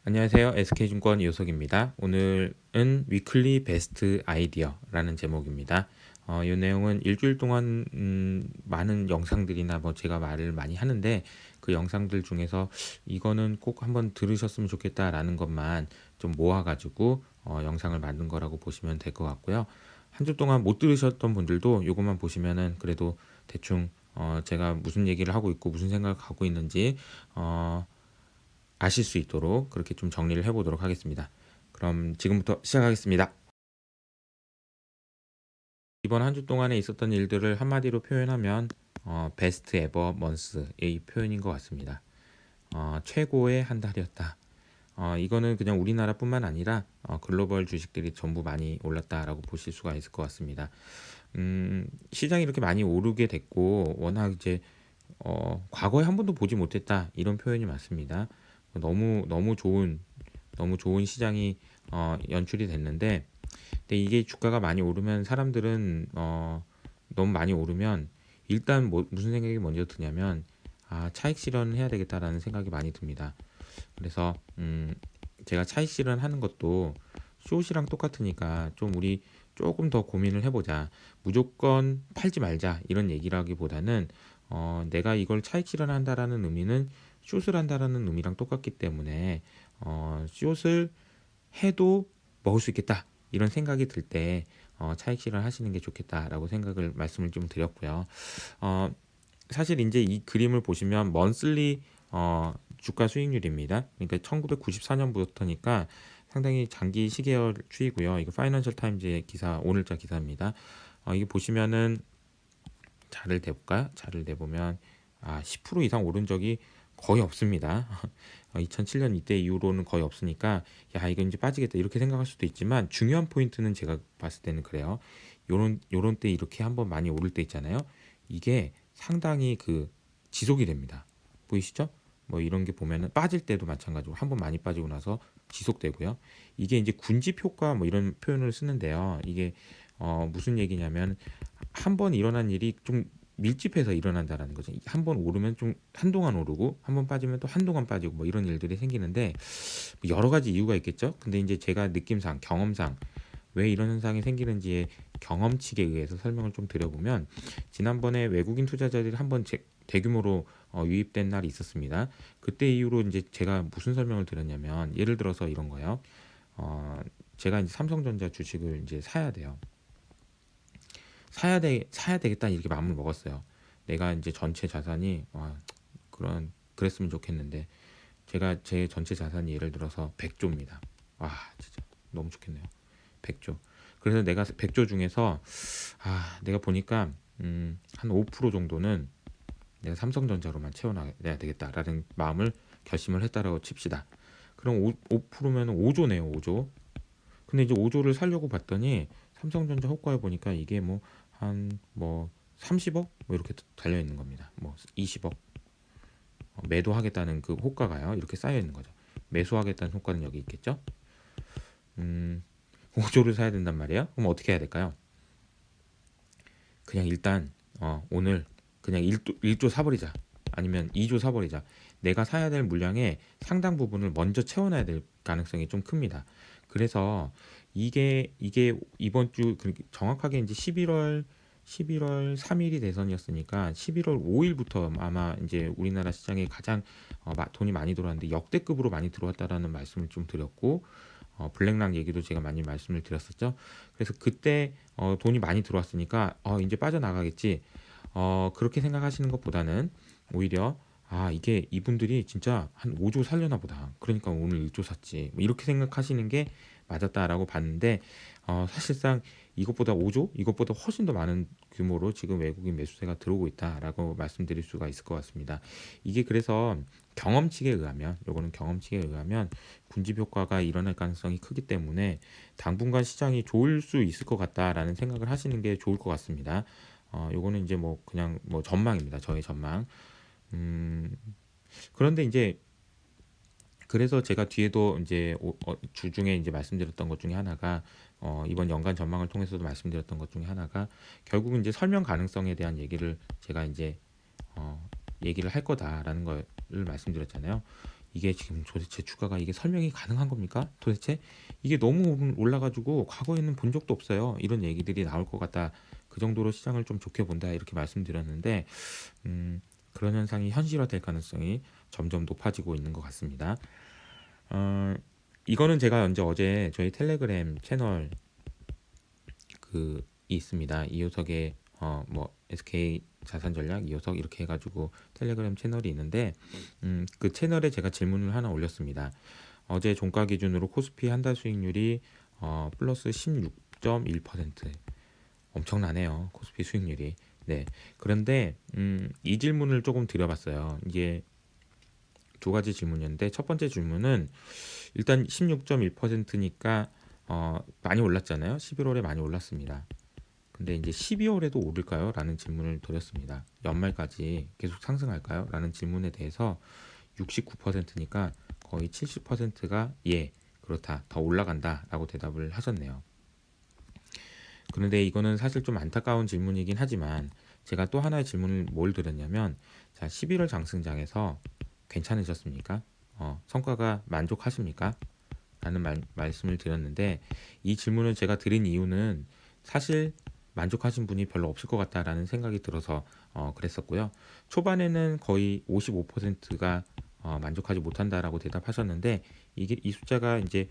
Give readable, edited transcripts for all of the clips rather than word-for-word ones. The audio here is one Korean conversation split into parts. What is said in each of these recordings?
안녕하세요. SK증권 이호석입니다. 오늘은 위클리 베스트 아이디어라는 제목입니다. 이 내용은 일주일 동안 많은 영상들이나 뭐 제가 말을 많이 하는데 그 영상들 중에서 이거는 꼭 한번 들으셨으면 좋겠다라는 것만 좀 모아가지고 영상을 만든 거라고 보시면 될 것 같고요. 한 주 동안 못 들으셨던 분들도 이것만 보시면은 그래도 대충 제가 무슨 얘기를 하고 있고 무슨 생각을 갖고 있는지 아실 수 있도록 그렇게 좀 정리를 해보도록 하겠습니다. 그럼 지금부터 시작하겠습니다. 이번 한 주 동안에 있었던 일들을 한마디로 표현하면 베스트 에버 먼스의 표현인 것 같습니다. 최고의 한 달이었다. 이거는 그냥 우리나라뿐만 아니라 글로벌 주식들이 전부 많이 올랐다라고 보실 수가 있을 것 같습니다. 시장이 이렇게 많이 오르게 됐고 워낙 이제 과거에 한 번도 보지 못했다 이런 표현이 맞습니다. 너무 좋은 시장이 연출이 됐는데, 근데 이게 주가가 많이 오르면 사람들은 너무 많이 오르면 일단 무슨 생각이 먼저 드냐면 차익 실현을 해야 되겠다라는 생각이 많이 듭니다. 그래서 제가 차익 실현하는 것도 숏이랑 똑같으니까 좀 우리 조금 더 고민을 해보자. 무조건 팔지 말자 이런 얘기라기보다는 내가 이걸 차익 실현한다라는 의미는 숏을 한다라는 의미랑 똑같기 때문에 숏을 해도 먹을 수 있겠다 이런 생각이 들 때 차익 실현 하시는 게 좋겠다라고 생각을 말씀을 좀 드렸고요. 어, 사실 이제 이 그림을 보시면 먼슬리 주가 수익률입니다. 그러니까 1994년부터니까 상당히 장기 시계열 추이고요. 이거 파이낸셜 타임즈의 기사 오늘자 기사입니다. 이게 보시면은 자를 대볼까요? 자를 대보면 10% 이상 오른 적이 거의 없습니다. 2007년 이때 이후로는 거의 없으니까 야 이거 이제 빠지겠다 이렇게 생각할 수도 있지만 중요한 포인트는 제가 봤을 때는 그래요. 요런 때 이렇게 한번 많이 오를 때 있잖아요. 이게 상당히 그 지속이 됩니다. 보이시죠? 뭐 이런 게 보면은 빠질 때도 마찬가지고 한번 많이 빠지고 나서 지속되고요. 이게 이제 군집 효과 뭐 이런 표현을 쓰는데요. 이게 무슨 얘기냐면 한 번 일어난 일이 좀 밀집해서 일어난다라는 거죠. 한 번 오르면 좀 한동안 오르고 한 번 빠지면 또 한동안 빠지고 뭐 이런 일들이 생기는데 여러 가지 이유가 있겠죠. 근데 이제 제가 느낌상 경험상 왜 이런 현상이 생기는지의 경험칙에 의해서 설명을 좀 드려보면 지난번에 외국인 투자자들이 한번 대규모로 유입된 날이 있었습니다. 그때 이후로 이제 제가 무슨 설명을 드렸냐면 예를 들어서 이런 거예요. 제가 이제 삼성전자 주식을 이제 사야 돼요. 사야 되겠다 이렇게 마음을 먹었어요. 내가 이제 전체 자산이 그랬으면 좋겠는데 제가 제 전체 자산이 예를 들어서 100조입니다. 와 진짜 너무 좋겠네요. 100조. 그래서 내가 100조 중에서 내가 보니까 한 5% 정도는 내가 삼성전자로만 채워놔야 되겠다라는 마음을 결심을 했다라고 칩시다. 그럼 5%면 5조네요. 5조. 근데 이제 5조를 살려고 봤더니 삼성전자 호가에 보니까 이게 뭐 30억 뭐 이렇게 달려 있는 겁니다. 뭐 20억 매도하겠다는 그 호가가요. 이렇게 쌓여 있는 거죠. 매수하겠다는 호가는 여기 있겠죠. 5조를 사야 된단 말이에요. 그럼 어떻게 해야 될까요? 그냥 일단 오늘 그냥 1조 사버리자. 아니면 2조 사버리자. 내가 사야 될 물량의 상당 부분을 먼저 채워놔야 될 가능성이 좀 큽니다. 그래서 이게 이번 주 정확하게 이제 11월 3일이 대선이었으니까 11월 5일부터 아마 이제 우리나라 시장에 가장 돈이 많이 들어왔는데 역대급으로 많이 들어왔다라는 말씀을 좀 드렸고 블랙락 얘기도 제가 많이 말씀을 드렸었죠. 그래서 그때 돈이 많이 들어왔으니까 이제 빠져나가겠지. 그렇게 생각하시는 것보다는 오히려 이게 이분들이 진짜 한 5조 살려나 보다. 그러니까 오늘 1조 샀지. 뭐 이렇게 생각하시는 게 맞았다라고 봤는데 사실상 이것보다 5조? 이것보다 훨씬 더 많은 규모로 지금 외국인 매수세가 들어오고 있다라고 말씀드릴 수가 있을 것 같습니다. 이게 그래서 요거는 경험칙에 의하면 군집 효과가 일어날 가능성이 크기 때문에 당분간 시장이 좋을 수 있을 것 같다라는 생각을 하시는 게 좋을 것 같습니다. 요거는 이제 뭐 그냥 뭐 전망입니다. 저의 전망. 음, 그런데 이제 그래서 제가 뒤에도 이제 주중에 이제 말씀드렸던 것 중에 하나가 이번 연간 전망을 통해서도 말씀드렸던 것 중에 하나가 결국은 이제 설명 가능성에 대한 얘기를 제가 이제 얘기를 할 거다라는 걸 말씀드렸잖아요. 이게 지금 도대체 주가가 이게 설명이 가능한 겁니까? 도대체 이게 너무 올라가지고 과거에는 본 적도 없어요. 이런 얘기들이 나올 것 같다. 그 정도로 시장을 좀 좋게 본다 이렇게 말씀드렸는데 그런 현상이 현실화될 가능성이 점점 높아지고 있는 것 같습니다. 어, 이거는 제가 어제 저희 텔레그램 채널 그 있습니다. 이효석의 뭐 SK 자산 전략 이효석 이렇게 해가지고 텔레그램 채널이 있는데 그 채널에 제가 질문을 하나 올렸습니다. 어제 종가 기준으로 코스피 한 달 수익률이 플러스 16.1% 엄청나네요. 코스피 수익률이. 네. 그런데 이 질문을 조금 드려봤어요. 이게 두 가지 질문이었는데 첫 번째 질문은 일단 16.1%니까 많이 올랐잖아요. 11월에 많이 올랐습니다. 근데 이제 12월에도 오를까요? 라는 질문을 드렸습니다. 연말까지 계속 상승할까요? 라는 질문에 대해서 69%니까 거의 70%가 예, 그렇다. 더 올라간다. 라고 대답을 하셨네요. 그런데 이거는 사실 좀 안타까운 질문이긴 하지만 제가 또 하나의 질문을 뭘 드렸냐면 자, 11월 장승장에서 괜찮으셨습니까? 성과가 만족하십니까? 라는 말씀을 드렸는데 이 질문을 제가 드린 이유는 사실 만족하신 분이 별로 없을 것 같다라는 생각이 들어서 그랬었고요. 초반에는 거의 55%가 만족하지 못한다라고 대답하셨는데 이게 이 숫자가 이제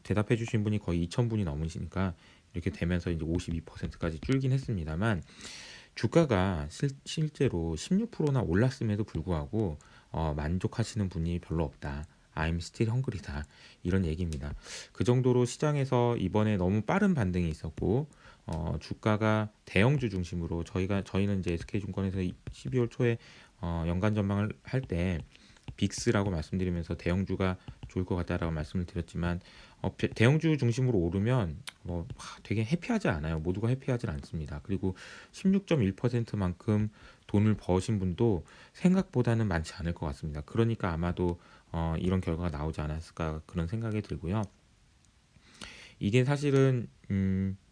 대답해 주신 분이 거의 2,000분이 넘으시니까 이렇게 되면서 이제 52%까지 줄긴 했습니다만 주가가 실제로 16%나 올랐음에도 불구하고 만족하시는 분이 별로 없다. I'm still hungry다. 이런 얘기입니다. 그 정도로 시장에서 이번에 너무 빠른 반등이 있었고 주가가 대형주 중심으로 저희는 이제 SK증권에서 12월 초에 연간 전망을 할 때 빅스라고 말씀드리면서 대형주가 좋을 것 같다라고 말씀을 드렸지만 대형주 중심으로 오르면 뭐 되게 해피하지 않아요. 모두가 해피하지 않습니다. 그리고 16.1%만큼 돈을 버신 분도 생각보다는 많지 않을 것 같습니다. 그러니까 아마도 이런 결과가 나오지 않았을까 그런 생각이 들고요. 이게 사실은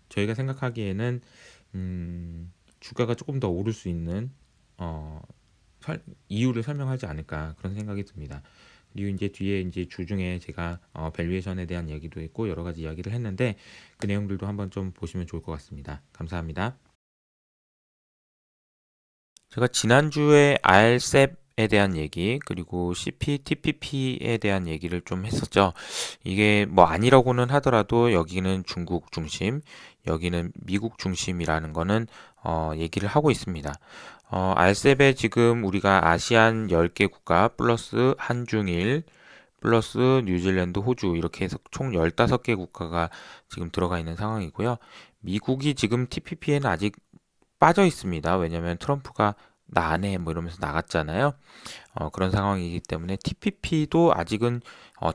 저희가 생각하기에는 주가가 조금 더 오를 수 있는 이유를 설명하지 않을까 그런 생각이 듭니다. 그리고 이제 뒤에 이제 주중에 제가 밸류에이션에 대한 얘기도 했고 여러 가지 이야기를 했는데 그 내용들도 한번 좀 보시면 좋을 것 같습니다. 감사합니다. 제가 지난주에 RCEP에 대한 얘기 그리고 CPTPP에 대한 얘기를 좀 했었죠. 이게 뭐 아니라고는 하더라도 여기는 중국 중심, 여기는 미국 중심이라는 거는 얘기를 하고 있습니다. RCEP에 지금 우리가 아시안 10개 국가 플러스 한중일 플러스 뉴질랜드, 호주 이렇게 해서 총 15개 국가가 지금 들어가 있는 상황이고요. 미국이 지금 TPP에는 아직 빠져 있습니다. 왜냐하면 트럼프가 나 안 해 뭐 이러면서 나갔잖아요. 그런 상황이기 때문에 TPP도 아직은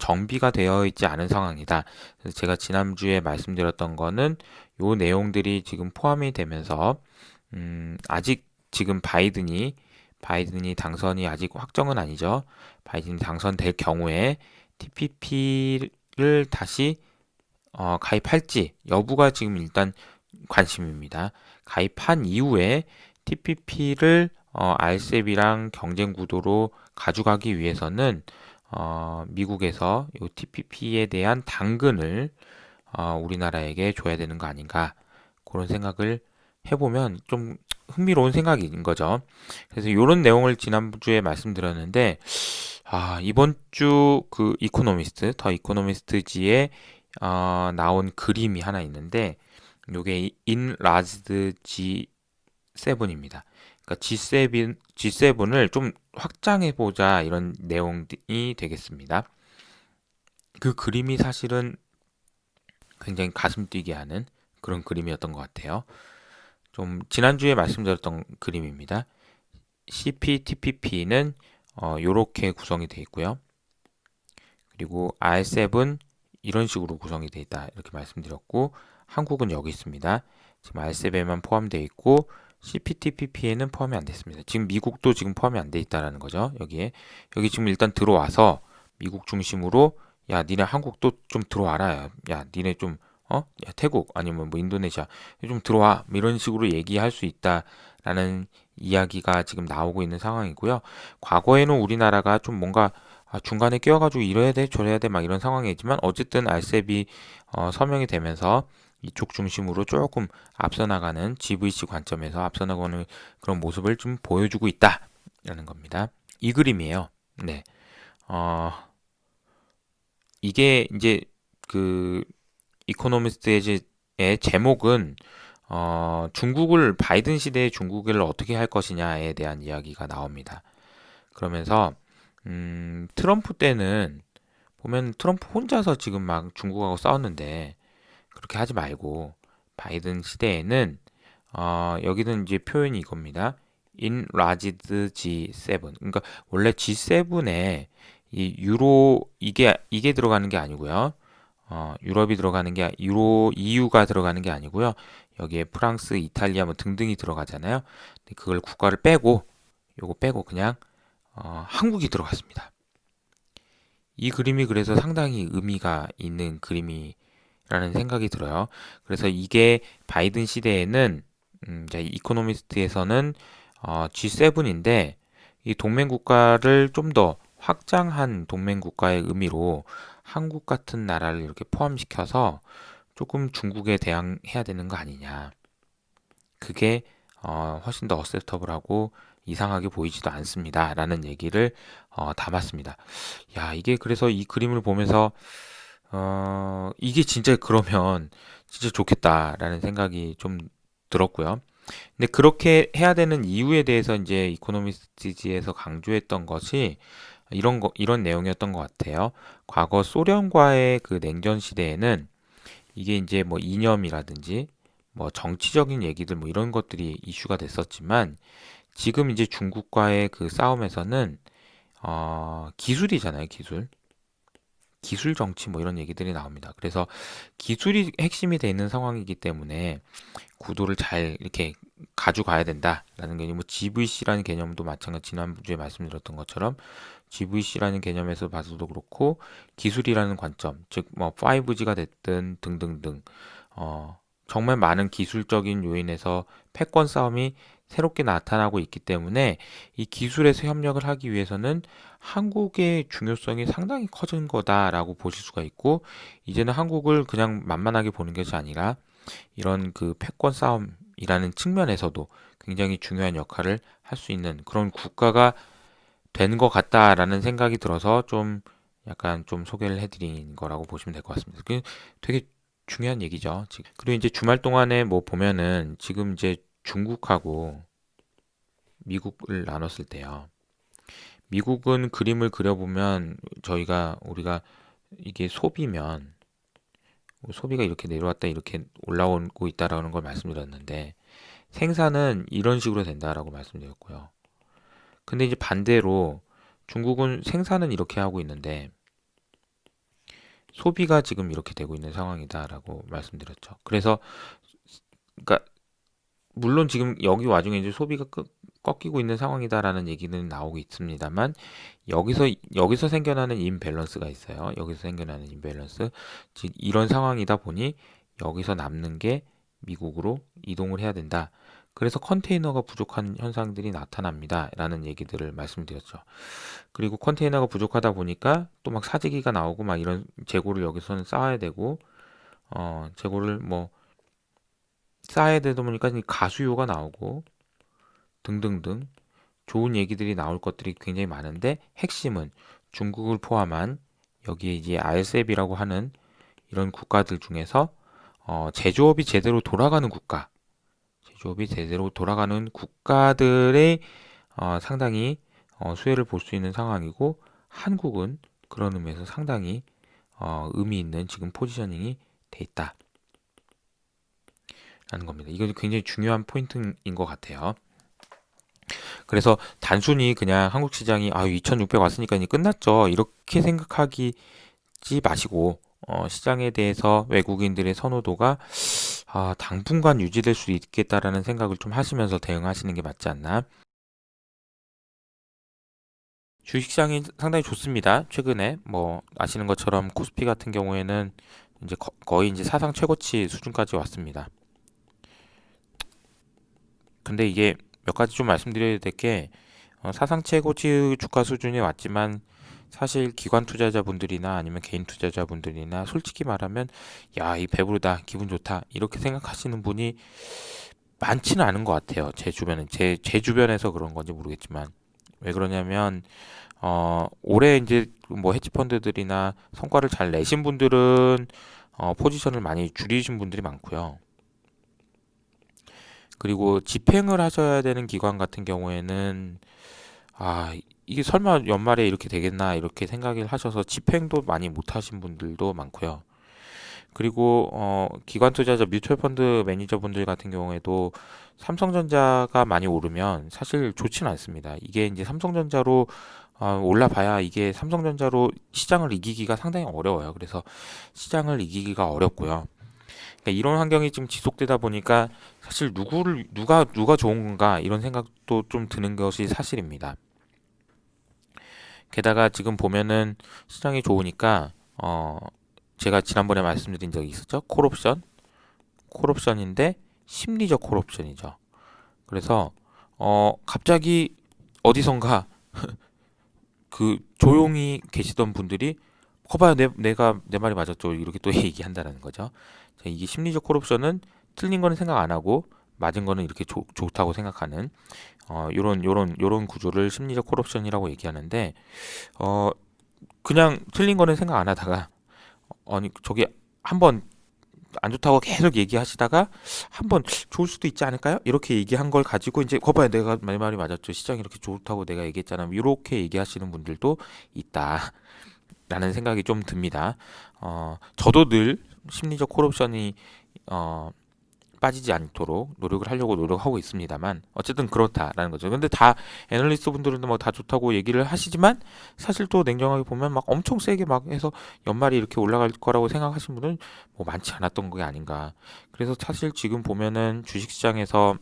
정비가 되어 있지 않은 상황이다. 그래서 제가 지난주에 말씀드렸던 거는 요 내용들이 지금 포함이 되면서 아직 지금 바이든이 당선이 아직 확정은 아니죠. 바이든이 당선될 경우에 TPP를 다시 가입할지 여부가 지금 일단 관심입니다. 가입한 이후에 TPP를 RCEP이랑 경쟁 구도로 가져가기 위해서는 미국에서 이 TPP에 대한 당근을 우리나라에게 줘야 되는 거 아닌가 그런 생각을 해보면 좀 흥미로운 생각인 거죠. 그래서 이런 내용을 지난주에 말씀드렸는데 이번 주 그 이코노미스트 더 이코노미스트지에 나온 그림이 하나 있는데 요게 인라지드 G7입니다. 그러니까 G7을 좀 확장해 보자 이런 내용이 되겠습니다. 그 그림이 사실은 굉장히 가슴 뛰게 하는 그런 그림이었던 것 같아요. 좀 지난주에 말씀드렸던 그림입니다. CPTPP는 이렇게 구성이 되어 있고요. 그리고 R7 이런 식으로 구성이 되어 있다 이렇게 말씀드렸고 한국은 여기 있습니다. 지금 R7에만 포함되어 있고 CPTPP에는 포함이 안 됐습니다. 지금 미국도 지금 포함이 안 돼 있다라는 거죠. 여기 지금 일단 들어와서 미국 중심으로 야 니네 한국도 좀 들어와라. 야 니네 좀 야 태국 아니면 뭐 인도네시아 좀 들어와 이런 식으로 얘기할 수 있다라는 이야기가 지금 나오고 있는 상황이고요. 과거에는 우리나라가 좀 뭔가 중간에 끼어가지고 이래야 돼 저래야 돼 막 이런 상황이지만 어쨌든 알셉이 서명이 되면서 이쪽 중심으로 조금 앞서 나가는 GVC 관점에서 앞서 나가는 그런 모습을 좀 보여주고 있다라는 겁니다. 이 그림이에요. 네. 어, 이게 이제 그 이코노미스트의 제목은 중국을 바이든 시대의 중국을 어떻게 할 것이냐에 대한 이야기가 나옵니다. 그러면서 트럼프 때는 보면 트럼프 혼자서 지금 막 중국하고 싸웠는데 그렇게 하지 말고 바이든 시대에는 여기는 이제 표현이 이겁니다. Enlarged G7. 그러니까 원래 G7에 이 유로 이게 들어가는 게 아니고요. 유럽이 들어가는 게 EU가 들어가는 게 아니고요. 여기에 프랑스, 이탈리아 뭐 등등이 들어가잖아요. 근데 그걸 국가를 빼고 요거 빼고 그냥 한국이 들어갔습니다. 이 그림이 그래서 상당히 의미가 있는 그림이라는 생각이 들어요. 그래서 이게 바이든 시대에는 이코노미스트에서는 G7인데 이 동맹 국가를 좀 더 확장한 동맹 국가의 의미로 한국 같은 나라를 이렇게 포함시켜서 조금 중국에 대항해야 되는 거 아니냐. 그게 훨씬 더 어셉터블하고 이상하게 보이지도 않습니다. 라는 얘기를 담았습니다. 야, 이게 그래서 이 그림을 보면서 이게 진짜 그러면 진짜 좋겠다라는 생각이 좀 들었고요. 근데 그렇게 해야 되는 이유에 대해서 이제 이코노미스트지에서 강조했던 것이 이런 내용이었던 것 같아요. 과거 소련과의 그 냉전 시대에는 이게 이제 뭐 이념이라든지 뭐 정치적인 얘기들 뭐 이런 것들이 이슈가 됐었지만 지금 이제 중국과의 그 싸움에서는 기술이잖아요, 기술. 기술 정치 뭐 이런 얘기들이 나옵니다. 그래서 기술이 핵심이 되는 상황이기 때문에 구도를 잘 이렇게 가져가야 된다라는 게 뭐 GVC라는 개념도 마찬가지 지난주에 말씀드렸던 것처럼 GVC라는 개념에서 봐서도 그렇고 기술이라는 관점, 즉 뭐 5G가 됐든 등등등 정말 많은 기술적인 요인에서 패권 싸움이 새롭게 나타나고 있기 때문에 이 기술에서 협력을 하기 위해서는 한국의 중요성이 상당히 커진 거다라고 보실 수가 있고 이제는 한국을 그냥 만만하게 보는 것이 아니라 이런 그 패권 싸움이라는 측면에서도 굉장히 중요한 역할을 할 수 있는 그런 국가가 된 것 같다라는 생각이 들어서 좀 약간 좀 소개를 해드린 거라고 보시면 될 것 같습니다. 그 되게 중요한 얘기죠. 지금. 그리고 이제 주말 동안에 뭐 보면은 지금 이제 중국하고 미국을 나눴을 때요. 미국은 그림을 그려보면 우리가 이게 소비면 소비가 이렇게 내려왔다 이렇게 올라오고 있다라는 걸 말씀드렸는데 생산은 이런 식으로 된다라고 말씀드렸고요. 근데 이제 반대로 중국은 생산은 이렇게 하고 있는데 소비가 지금 이렇게 되고 있는 상황이다라고 말씀드렸죠. 그래서 그러니까 물론 지금 여기 와중에 이제 소비가 꺾이고 있는 상황이다라는 얘기는 나오고 있습니다만 여기서 생겨나는 임밸런스가 있어요. 여기서 생겨나는 임밸런스 즉 이런 상황이다 보니 여기서 남는 게 미국으로 이동을 해야 된다. 그래서 컨테이너가 부족한 현상들이 나타납니다. 라는 얘기들을 말씀드렸죠. 그리고 컨테이너가 부족하다 보니까 또 막 사재기가 나오고 막 이런 재고를 여기서는 쌓아야 되고 재고를 뭐 쌓아야 되다 보니까 이 가수요가 나오고 등등등 좋은 얘기들이 나올 것들이 굉장히 많은데 핵심은 중국을 포함한 여기에 이제 RCEP이라고 하는 이런 국가들 중에서 제조업이 제대로 돌아가는 제조업이 제대로 돌아가는 국가들의 상당히 수혜를 볼 수 있는 상황이고 한국은 그런 의미에서 상당히 의미 있는 지금 포지셔닝이 돼 있다라는 겁니다. 이건 굉장히 중요한 포인트인 것 같아요. 그래서 단순히 그냥 한국 시장이 2600 왔으니까 이제 끝났죠. 이렇게 생각하지 마시고 시장에 대해서 외국인들의 선호도가 당분간 유지될 수 있겠다라는 생각을 좀 하시면서 대응하시는 게 맞지 않나. 주식시장이 상당히 좋습니다. 최근에 뭐 아시는 것처럼 코스피 같은 경우에는 이제 거의 이제 사상 최고치 수준까지 왔습니다. 근데 이게 몇 가지 좀 말씀드려야 될 게 사상 최고치 주가 수준이 왔지만 사실 기관 투자자분들이나 아니면 개인 투자자분들이나 솔직히 말하면 야, 이 배부르다, 기분 좋다 이렇게 생각하시는 분이 많지는 않은 것 같아요. 제 주변은 제 주변에서 그런 건지 모르겠지만 왜 그러냐면 올해 이제 뭐 헤지펀드들이나 성과를 잘 내신 분들은 포지션을 많이 줄이신 분들이 많고요. 그리고 집행을 하셔야 되는 기관 같은 경우에는 아, 이게 설마 연말에 이렇게 되겠나 이렇게 생각을 하셔서 집행도 많이 못 하신 분들도 많고요. 그리고 기관 투자자 뮤추얼 펀드 매니저분들 같은 경우에도 삼성전자가 많이 오르면 사실 좋지는 않습니다. 이게 이제 삼성전자로 올라봐야 이게 삼성전자로 시장을 이기기가 상당히 어려워요. 그래서 시장을 이기기가 어렵고요. 그러니까 이런 환경이 지금 지속되다 보니까 사실 누가 좋은 건가 이런 생각도 좀 드는 것이 사실입니다. 게다가 지금 보면은 시장이 좋으니까 제가 지난번에 말씀드린 적이 있었죠. 콜옵션인데 심리적 콜옵션이죠. 그래서 갑자기 어디선가 그 조용히 계시던 분들이 거봐요, 내가 내 말이 맞았죠, 이렇게 또 얘기한다는 거죠. 자, 이게 심리적 콜옵션은 틀린 거는 생각 안 하고 맞은 거는 이렇게 좋다고 생각하는 요런 구조를 심리적 콜옵션이라고 얘기하는데 어 그냥 틀린 거는 생각 안 하다가 아니 저기 한번 안 좋다고 계속 얘기하시다가 한번 좋을 수도 있지 않을까요? 이렇게 얘기한 걸 가지고 이제 거봐요, 내가 내 말이 맞았죠, 시장이 이렇게 좋다고 내가 얘기했잖아, 이렇게 얘기하시는 분들도 있다라는 생각이 좀 듭니다. 저도 늘 심리적 콜옵션이 어, 빠지지 않도록 노력을 하려고 노력하고 있습니다만 어쨌든 그렇다라는 거죠. 근데 다 애널리스트 분들은 뭐 다 좋다고 얘기를 하시지만 사실 또 냉정하게 보면 막 엄청 세게 막 해서 연말이 이렇게 올라갈 거라고 생각하시는 분은 뭐 많지 않았던 게 아닌가. 그래서 사실 지금 보면은 주식시장에서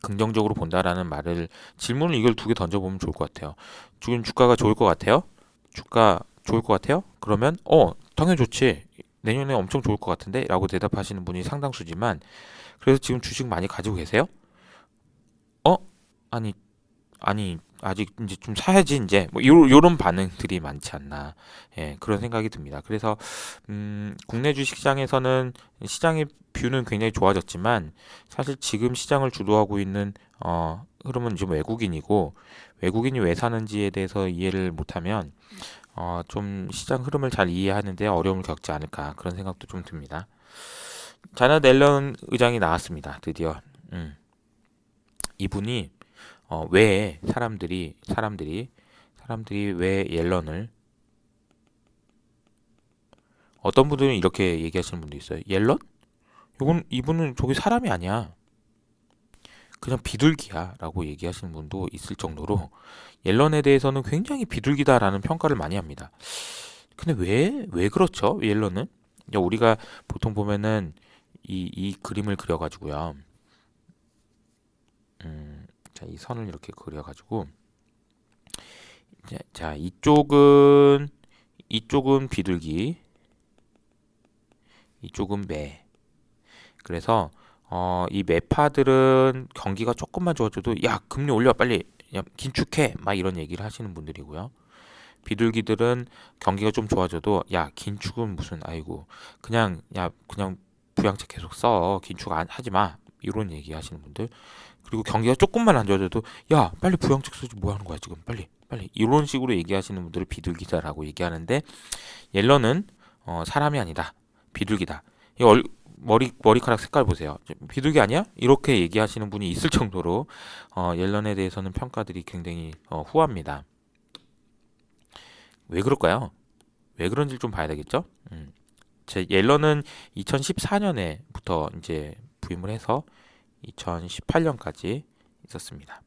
긍정적으로 본다라는 말을 질문을 이걸 두 개 던져보면 좋을 것 같아요. 지금 주가가 좋을 것 같아요? 주가 좋을 것 같아요? 그러면 당연히 좋지. 내년에 엄청 좋을 것 같은데? 라고 대답하시는 분이 상당수지만 그래서 지금 주식 많이 가지고 계세요? 어? 아니, 아니, 아직 이제 좀 사야지, 이제. 뭐, 요런 반응들이 많지 않나. 예, 그런 생각이 듭니다. 그래서, 국내 주식 시장에서는 시장의 뷰는 굉장히 좋아졌지만, 사실 지금 시장을 주도하고 있는, 흐름은 지금 외국인이고, 외국인이 왜 사는지에 대해서 이해를 못하면, 좀 시장 흐름을 잘 이해하는데 어려움을 겪지 않을까. 그런 생각도 좀 듭니다. 자넷 앨런 의장이 나왔습니다. 드디어. 음. 이분이 왜 사람들이 왜 옐런을 어떤 분들은 이렇게 얘기하시는 분도 있어요. 옐런? 이분은 저기 사람이 아니야. 그냥 비둘기야라고 얘기하시는 분도 있을 정도로 옐런에 대해서는 굉장히 비둘기다라는 평가를 많이 합니다. 근데 왜 그렇죠? 옐런은? 우리가 보통 보면은 이 그림을 그려가지고요. 자, 이 선을 이렇게 그려가지고 자, 이쪽은 비둘기, 이쪽은 매. 그래서 이 매파들은 경기가 조금만 좋아져도 야, 금리 올려 빨리, 야, 긴축해 막 이런 얘기를 하시는 분들이고요. 비둘기들은 경기가 좀 좋아져도 야, 긴축은 무슨, 아이고, 그냥 부양책 계속 써, 긴축 하지 마, 이런 얘기 하시는 분들. 그리고 경기가 조금만 안 좋아져도 야, 빨리 부양책 쓰지, 뭐 하는 거야 지금, 빨리 빨리, 이런 식으로 얘기하시는 분들을 비둘기다라고 얘기하는데, 옐런은 사람이 아니다, 비둘기다. 이 머리카락 색깔 보세요. 비둘기 아니야? 이렇게 얘기하시는 분이 있을 정도로 옐런에 대해서는 평가들이 굉장히 후합니다. 왜 그럴까요? 왜 그런지 좀 봐야 되겠죠? 옐런은 2014년에부터 이제 부임을 해서 2018년까지 있었습니다.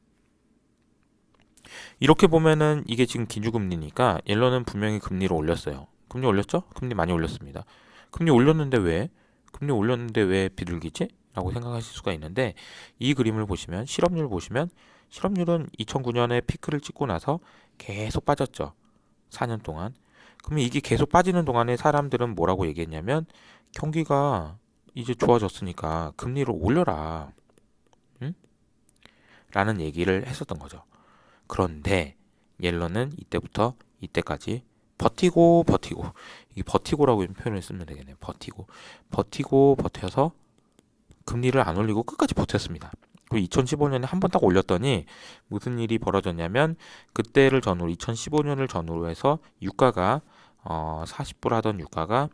이렇게 보면은 이게 지금 기준금리니까 옐런은 분명히 금리를 올렸어요. 금리 올렸죠? 금리 많이 올렸습니다. 금리 올렸는데 왜? 금리 올렸는데 왜 비둘기지? 라고 생각하실 수가 있는데, 이 그림을 보시면 실업률 보시면 실업률은 2009년에 피크를 찍고 나서 계속 빠졌죠. 4년 동안. 그러면 이게 계속 빠지는 동안에 사람들은 뭐라고 얘기했냐면 경기가 이제 좋아졌으니까 금리를 올려라. 응? 라는 얘기를 했었던 거죠. 그런데 옐런은 이때부터 이때까지 버티고 이게 버티고라고 표현을 쓰면 되겠네요. 버티고 버텨서 금리를 안 올리고 끝까지 버텼습니다. 그리고 2015년에 한 번 딱 올렸더니 무슨 일이 벌어졌냐면 그때를 전후로 2015년을 전후로 해서 유가가 40불 하던 유가가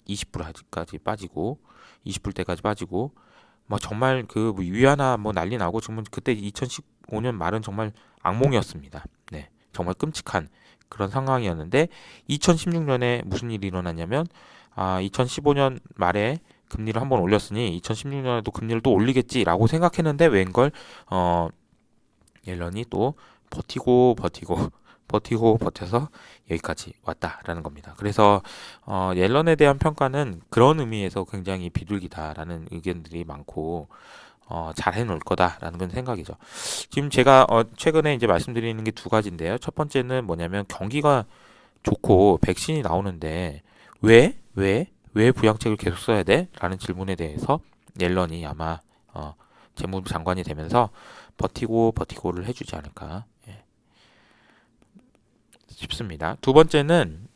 20불까지 빠지고 20불대까지 빠지고 뭐 정말 그 위안화 뭐 난리 나고 정말 그때 2015년 말은 정말 악몽이었습니다. 네, 정말 끔찍한 그런 상황이었는데 2016년에 무슨 일이 일어났냐면 2015년 말에 금리를 한번 올렸으니 2016년에도 금리를 또 올리겠지라고 생각했는데 웬걸 옐런이 또 버티고 버텨서 여기까지 왔다라는 겁니다. 그래서 옐런에 대한 평가는 그런 의미에서 굉장히 비둘기다라는 의견들이 많고 잘 해놓을 거다라는 건 생각이죠. 지금 제가 최근에 이제 말씀드리는 게 두 가지인데요. 첫 번째는 뭐냐면 경기가 좋고 백신이 나오는데 왜 부양책을 계속 써야 돼? 라는 질문에 대해서 옐런이 아마 재무부 장관이 되면서 버티고를 해주지 않을까 싶습니다. 두 번째는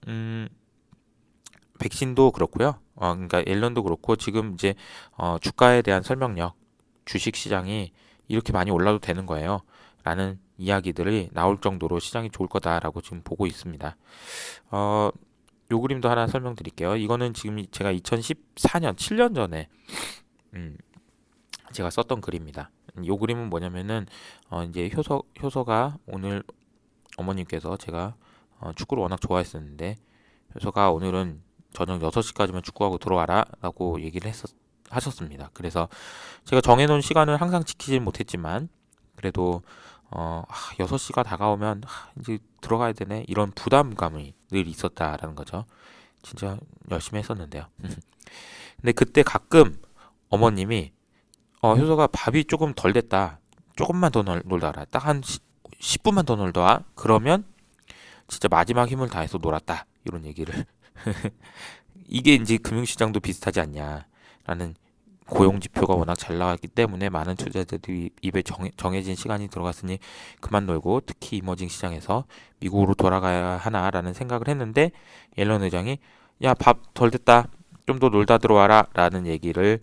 백신도 그렇고요. 그러니까 옐런도 그렇고 지금 이제 주가에 대한 설명력, 주식 시장이 이렇게 많이 올라도 되는 거예요. 라는 이야기들이 나올 정도로 시장이 좋을 거다라고 지금 보고 있습니다. 요 그림도 하나 설명드릴게요. 이거는 지금 제가 2014년, 7년 전에 제가 썼던 글입니다. 요 그림은 뭐냐면은 이제 효서가 오늘 어머님께서 제가 축구를 워낙 좋아했었는데 효서가 오늘은 저녁 6시까지만 축구하고 들어와라 라고 얘기를 하셨습니다. 그래서 제가 정해놓은 시간을 항상 지키지 못했지만 그래도 6시가 다가오면 이제 들어가야 되네 이런 부담감이 늘 있었다라는 거죠. 진짜 열심히 했었는데요. 근데 그때 가끔 어머님이 효서가 밥이 조금 덜 됐다. 조금만 더 놀다 와라. 딱 한 10분만 더 놀다 와. 그러면 진짜 마지막 힘을 다해서 놀았다. 이런 얘기를. 이게 이제 금융시장도 비슷하지 않냐라는 고용지표가 워낙 잘 나왔기 때문에 많은 투자자들이 입에 정해진 시간이 들어갔으니 그만 놀고 특히 이머징 시장에서 미국으로 돌아가야 하나라는 생각을 했는데 옐런 의장이 야, 밥 덜 됐다. 좀 더 놀다 들어와라 라는 얘기를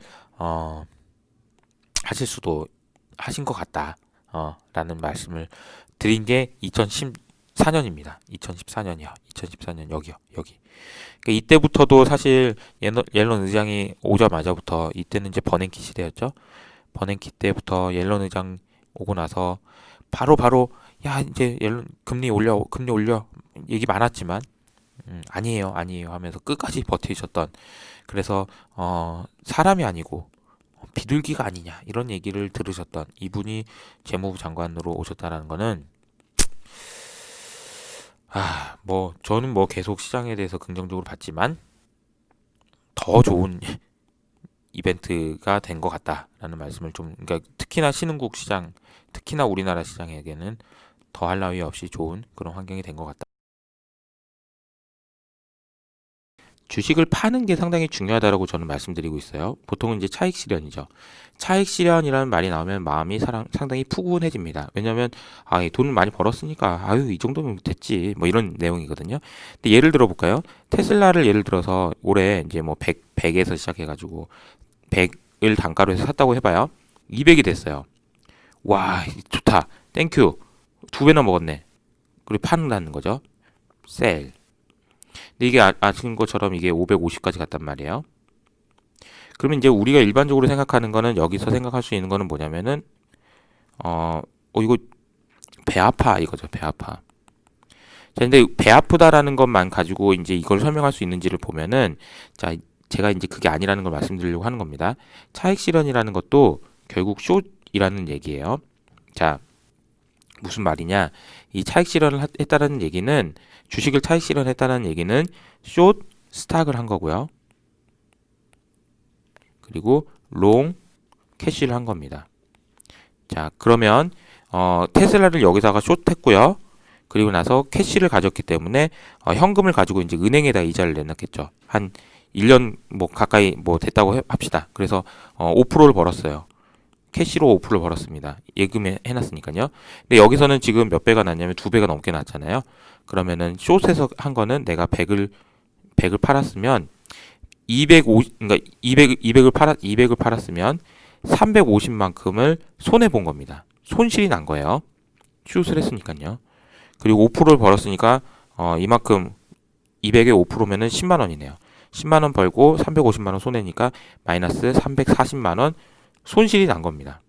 하신 것 같다. 라는 말씀을 드린 게 2014년입니다. 2014년이요. 2014년 여기. 그러니까 이때부터도 사실 옐런 의장이 오자마자부터 이때는 이제 버냉키 시대였죠. 버냉키 때부터 옐런 의장 오고 나서 바로 야 이제 옐런 금리 올려 얘기 많았지만 아니에요 하면서 끝까지 버티셨던 그래서 사람이 아니고 비둘기가 아니냐 이런 얘기를 들으셨던 이분이 재무부 장관으로 오셨다라는 거는 뭐 저는 뭐 계속 시장에 대해서 긍정적으로 봤지만 더 좋은 이벤트가 된 것 같다라는 말씀을 좀 그러니까 특히나 신흥국 시장 특히나 우리나라 시장에게는 더할 나위 없이 좋은 그런 환경이 된 것 같다. 주식을 파는 게 상당히 중요하다고 저는 말씀드리고 있어요. 보통은 이제 차익 실현이죠. 차익 실현이라는 말이 나오면 마음이 상당히 푸근해집니다. 왜냐하면 돈을 많이 벌었으니까 이 정도면 됐지 뭐 이런 내용이거든요. 근데 예를 들어 볼까요? 테슬라를 예를 들어서 올해 이제 뭐 100에서 시작해가지고 100을 단가로 해서 샀다고 해봐요. 200이 됐어요. 와 좋다. 땡큐. 2배나 먹었네. 그리고 판다는 거죠. 셀. 근데 이게 아시는 것처럼 이게 550까지 갔단 말이에요. 그러면 이제 우리가 일반적으로 생각하는 거는 여기서 생각할 수 있는 거는 뭐냐면은 이거 배 아파 이거죠. 배 아파. 자, 근데 배 아프다라는 것만 가지고 이제 이걸 설명할 수 있는지를 보면은 자, 제가 이제 그게 아니라는 걸 말씀드리려고 하는 겁니다. 차익 실현이라는 것도 결국 숏이라는 얘기예요. 자, 무슨 말이냐? 이 차익 실현을 했다는 얘기는 주식을 차익 실현했다는 얘기는 숏 스탁을 한 거고요. 그리고 롱 캐시를 한 겁니다. 자, 그러면 테슬라를 여기다가 숏했고요. 그리고 나서 캐시를 가졌기 때문에 현금을 가지고 이제 은행에다 이자를 내놨겠죠. 한 1년 뭐 가까이 뭐 됐다고 합시다. 그래서 5%를 벌었어요. 캐시로 5%를 벌었습니다. 예금에 해놨으니까요. 근데 여기서는 지금 몇 배가 났냐면 2배가 넘게 났잖아요. 그러면은 숏에서 한 거는 내가 100을 팔았으면 200을 팔았으면 350만큼을 손해 본 겁니다. 손실이 난 거예요. 숏을 했으니까요. 그리고 5%를 벌었으니까 이만큼 200에 5%면은 10만 원이네요. 10만 원 벌고 350만 원 손해니까 마이너스 340만 원 손실이 난 겁니다.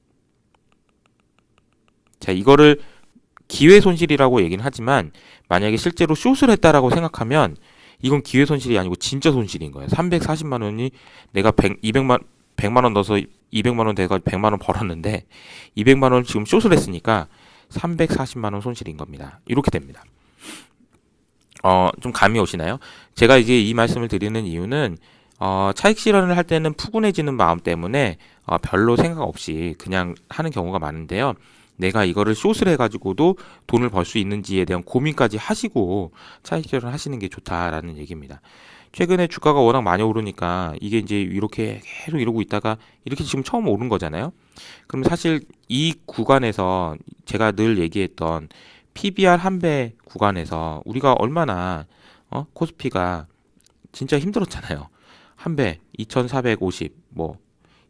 자, 이거를 기회 손실이라고 얘기는 하지만 만약에 실제로 숏을 했다라고 생각하면 이건 기회 손실이 아니고 진짜 손실인 거예요. 340만 원이 내가 100만 원 넣어서 200만 원 돼가지고 100만 원 벌었는데 200만 원 지금 숏을 했으니까 340만 원 손실인 겁니다. 이렇게 됩니다. 좀 감이 오시나요? 제가 이제 이 말씀을 드리는 이유는 차익 실현을 할 때는 푸근해지는 마음 때문에 별로 생각 없이 그냥 하는 경우가 많은데요. 내가 이거를 숏을 해가지고도 돈을 벌 수 있는지에 대한 고민까지 하시고 차익 실현을 하시는 게 좋다라는 얘기입니다. 최근에 주가가 워낙 많이 오르니까 이게 이제 이렇게 계속 이러고 있다가 이렇게 지금 처음 오른 거잖아요. 그럼 사실 이 구간에서 제가 늘 얘기했던 PBR 한 배 구간에서 우리가 얼마나 코스피가 진짜 힘들었잖아요. 한 배 2450 뭐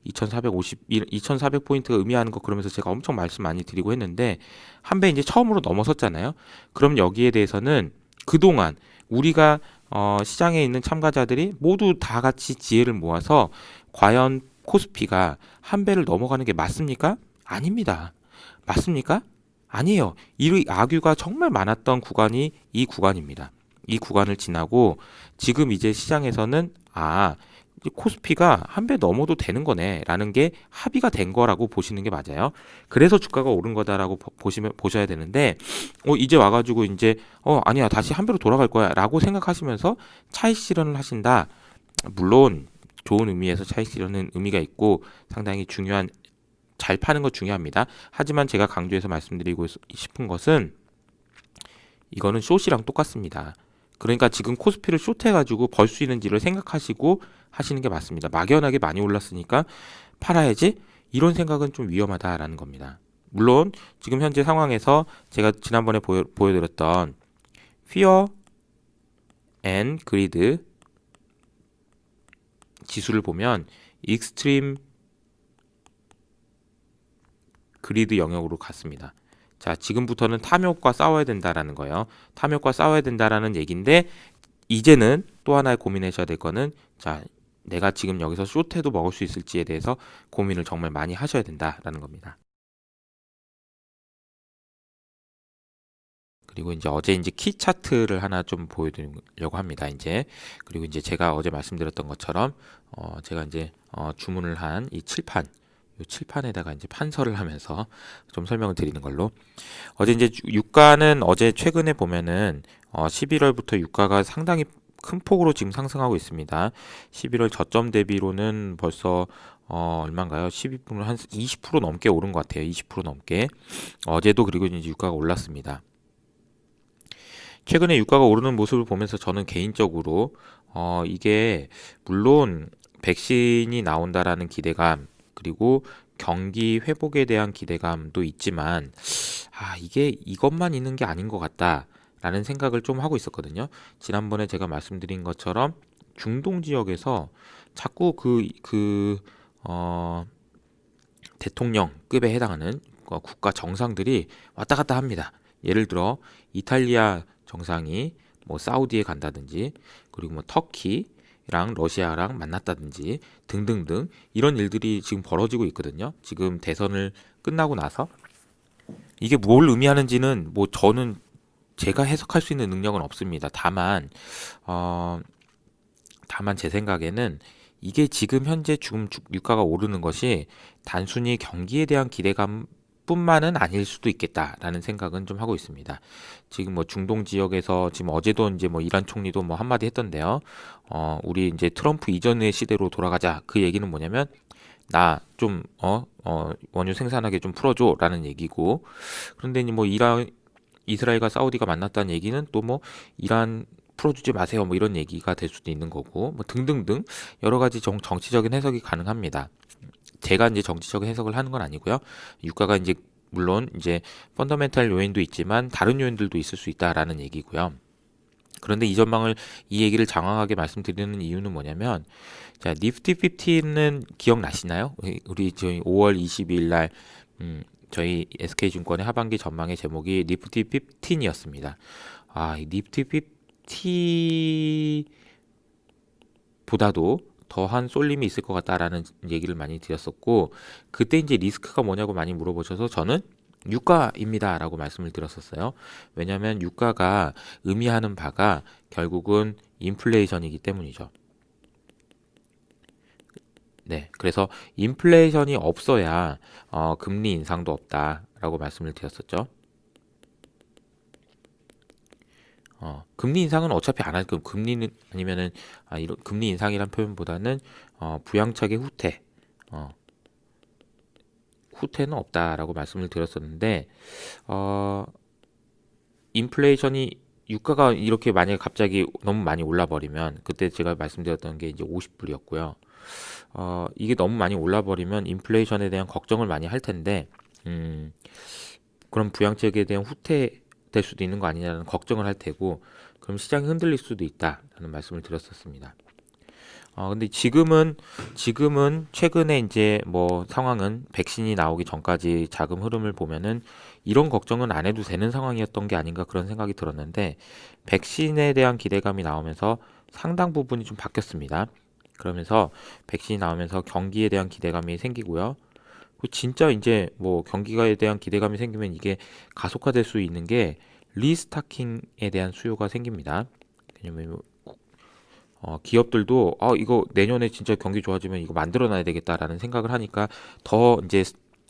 2400포인트가 의미하는 거 그러면서 제가 엄청 말씀 많이 드리고 했는데 한 배 이제 처음으로 넘어섰잖아요. 그럼 여기에 대해서는 그동안 우리가 시장에 있는 참가자들이 모두 다 같이 지혜를 모아서 과연 코스피가 한 배를 넘어가는 게 맞습니까? 아닙니다. 맞습니까? 아니에요. 이 악유가 정말 많았던 구간이 이 구간입니다. 이 구간을 지나고 지금 이제 시장에서는 코스피가 한 배 넘어도 되는 거네 라는 게 합의가 된 거라고 보시는 게 맞아요. 그래서 주가가 오른 거다라고 보셔야 되는데 이제 와가지고 이제 아니야 다시 한 배로 돌아갈 거야 라고 생각하시면서 차익 실현을 하신다. 물론 좋은 의미에서 차익 실현은 의미가 있고 상당히 중요한 잘 파는 거 중요합니다. 하지만 제가 강조해서 말씀드리고 싶은 것은 이거는 숏이랑 똑같습니다. 그러니까 지금 코스피를 숏해가지고 벌 수 있는지를 생각하시고 하시는 게 맞습니다. 막연하게 많이 올랐으니까 팔아야지 이런 생각은 좀 위험하다라는 겁니다. 물론 지금 현재 상황에서 제가 지난번에 보여드렸던 Fear and Greed 지수를 보면 익스트림 그리드 영역으로 갔습니다. 자, 지금부터는 탐욕과 싸워야 된다라는 거예요. 탐욕과 싸워야 된다라는 얘기인데 이제는 또 하나의 고민하셔야 될 거는 자, 내가 지금 여기서 숏해도 먹을 수 있을지에 대해서 고민을 정말 많이 하셔야 된다라는 겁니다. 그리고 이제 어제 이제 키 차트를 하나 좀 보여드리려고 합니다. 이제 그리고 이제 제가 어제 말씀드렸던 것처럼 제가 이제 주문을 한 이 칠판 이 칠판에다가 이제 판서를 하면서 좀 설명을 드리는 걸로. 어제 이제 유가는 어제 최근에 보면은 11월부터 유가가 상당히 큰 폭으로 지금 상승하고 있습니다. 11월 저점 대비로는 벌써 얼마인가요? 12분을 한 20% 넘게 오른 것 같아요. 20% 넘게. 어제도 그리고 이제 유가가 올랐습니다. 최근에 유가가 오르는 모습을 보면서 저는 개인적으로 이게 물론 백신이 나온다라는 기대감 그리고 경기 회복에 대한 기대감도 있지만 이게 이것만 있는 게 아닌 것 같다라는 생각을 좀 하고 있었거든요. 지난번에 제가 말씀드린 것처럼 중동 지역에서 자꾸 대통령급에 해당하는 국가 정상들이 왔다 갔다 합니다. 예를 들어 이탈리아 정상이 뭐 사우디에 간다든지 그리고 뭐 터키랑 러시아랑 만났다든지 등등등 이런 일들이 지금 벌어지고 있거든요. 지금 대선을 끝나고 나서 이게 뭘 의미하는지는 뭐 저는 제가 해석할 수 있는 능력은 없습니다. 다만 제 생각에는 이게 지금 현재 유가가 오르는 것이 단순히 경기에 대한 기대감 뿐만은 아닐 수도 있겠다라는 생각은 좀 하고 있습니다. 지금 뭐 중동 지역에서 지금 어제도 이제 뭐 이란 총리도 뭐 한마디 했던데요. 우리 이제 트럼프 이전의 시대로 돌아가자. 그 얘기는 뭐냐면 나 좀 원유 생산하게 좀 풀어줘라는 얘기고. 그런데 뭐 이스라엘과 사우디가 만났다는 얘기는 또 뭐 이란 풀어주지 마세요. 뭐 이런 얘기가 될 수도 있는 거고 뭐 등등등 여러 가지 정치적인 해석이 가능합니다. 제가 이제 정치적 해석을 하는 건 아니고요. 유가가 이제 물론 이제 펀더멘탈 요인도 있지만 다른 요인들도 있을 수 있다라는 얘기고요. 그런데 이 얘기를 장황하게 말씀드리는 이유는 뭐냐면, 자, 니프티 50는 기억나시나요? 우리 저희 5월 22일 날 저희 SK증권의 하반기 전망의 제목이 니프티 15이었습니다. 이 니프티 50보다도 더한 쏠림이 있을 것 같다라는 얘기를 많이 드렸었고, 그때 이제 리스크가 뭐냐고 많이 물어보셔서 저는 유가입니다 라고 말씀을 드렸었어요. 왜냐하면 유가가 의미하는 바가 결국은 인플레이션이기 때문이죠. 네, 그래서 인플레이션이 없어야 금리 인상도 없다라고 말씀을 드렸었죠. 금리 인상은 어차피 안 할 거예요. 금리는 아니면은 이런 금리 인상이란 표현보다는 부양책의 후퇴는 없다라고 말씀을 드렸었는데 인플레이션이 유가가 이렇게 만약에 갑자기 너무 많이 올라 버리면, 그때 제가 말씀드렸던 게 이제 50불이었고요. 이게 너무 많이 올라 버리면 인플레이션에 대한 걱정을 많이 할 텐데 그럼 부양책에 대한 후퇴될 수도 있는 거 아니냐는 걱정을 할 테고, 그럼 시장이 흔들릴 수도 있다라는 말씀을 드렸었습니다. 근데 지금은 최근에 이제 뭐 상황은 백신이 나오기 전까지 자금 흐름을 보면은 이런 걱정은 안 해도 되는 상황이었던 게 아닌가 그런 생각이 들었는데, 백신에 대한 기대감이 나오면서 상당 부분이 좀 바뀌었습니다. 그러면서 백신이 나오면서 경기에 대한 기대감이 생기고요. 진짜 이제 뭐 경기에 대한 기대감이 생기면 이게 가속화될 수 있는 게 리스타킹에 대한 수요가 생깁니다. 왜냐면 기업들도 이거 내년에 진짜 경기 좋아지면 이거 만들어놔야 되겠다라는 생각을 하니까 더 이제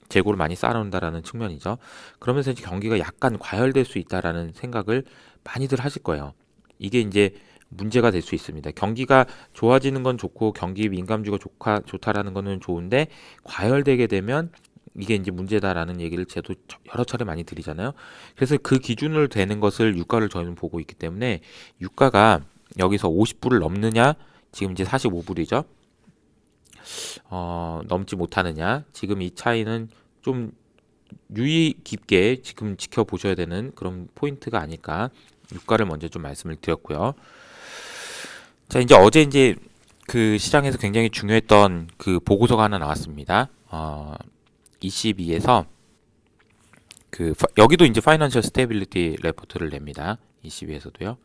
재고를 많이 쌓아놓는다라는 측면이죠. 그러면서 이제 경기가 약간 과열될 수 있다라는 생각을 많이들 하실 거예요. 이게 이제 문제가 될 수 있습니다. 경기가 좋아지는 건 좋고 경기 민감주가 좋다라는 거는 좋은데, 과열되게 되면 이게 이제 문제다라는 얘기를 저도 여러 차례 많이 드리잖아요. 그래서 그 기준을 되는 것을 유가를 저희는 보고 있기 때문에, 유가가 여기서 50불을 넘느냐, 지금 이제 45불이죠. 넘지 못하느냐, 지금 이 차이는 좀 유의 깊게 지금 지켜보셔야 되는 그런 포인트가 아닐까, 유가를 먼저 좀 말씀을 드렸고요. 자, 이제 어제 이제 그 시장에서 굉장히 중요했던 그 보고서가 하나 나왔습니다. ECB에서 여기도 이제 파이낸셜 스테빌리티 레포트를 냅니다. ECB에서도요.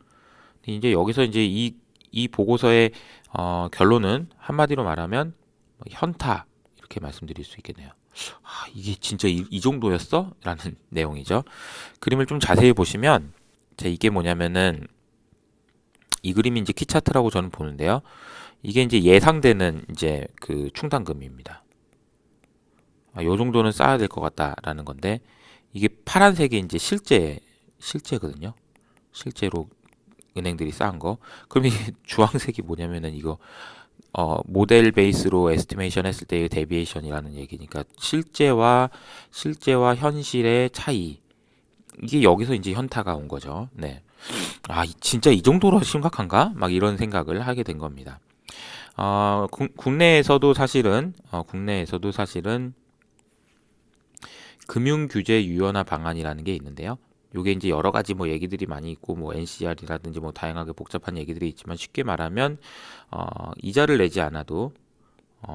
이제 여기서 이제 이 보고서의 결론은 한마디로 말하면 현타, 이렇게 말씀드릴 수 있겠네요. 이게 진짜 이 정도였어? 라는 내용이죠. 그림을 좀 자세히 보시면, 이게 뭐냐면은 이 그림이 이제 키 차트라고 저는 보는데요. 이게 이제 예상되는 이제 그 충당금입니다. 요 정도는 쌓아야 될 것 같다라는 건데, 이게 파란색이 이제 실제거든요. 실제로 은행들이 쌓은 거. 그럼 이게 주황색이 뭐냐면은 이거 모델 베이스로 에스티메이션 했을 때의 데비에이션이라는 얘기니까, 실제와 현실의 차이. 이게 여기서 이제 현타가 온 거죠. 네. 진짜 이 정도로 심각한가? 막 이런 생각을 하게 된 겁니다. 국내에서도 사실은 금융 규제 유연화 방안이라는 게 있는데요. 요게 이제 여러 가지 뭐 얘기들이 많이 있고, 뭐 NCR이라든지 뭐 다양하게 복잡한 얘기들이 있지만, 쉽게 말하면 이자를 내지 않아도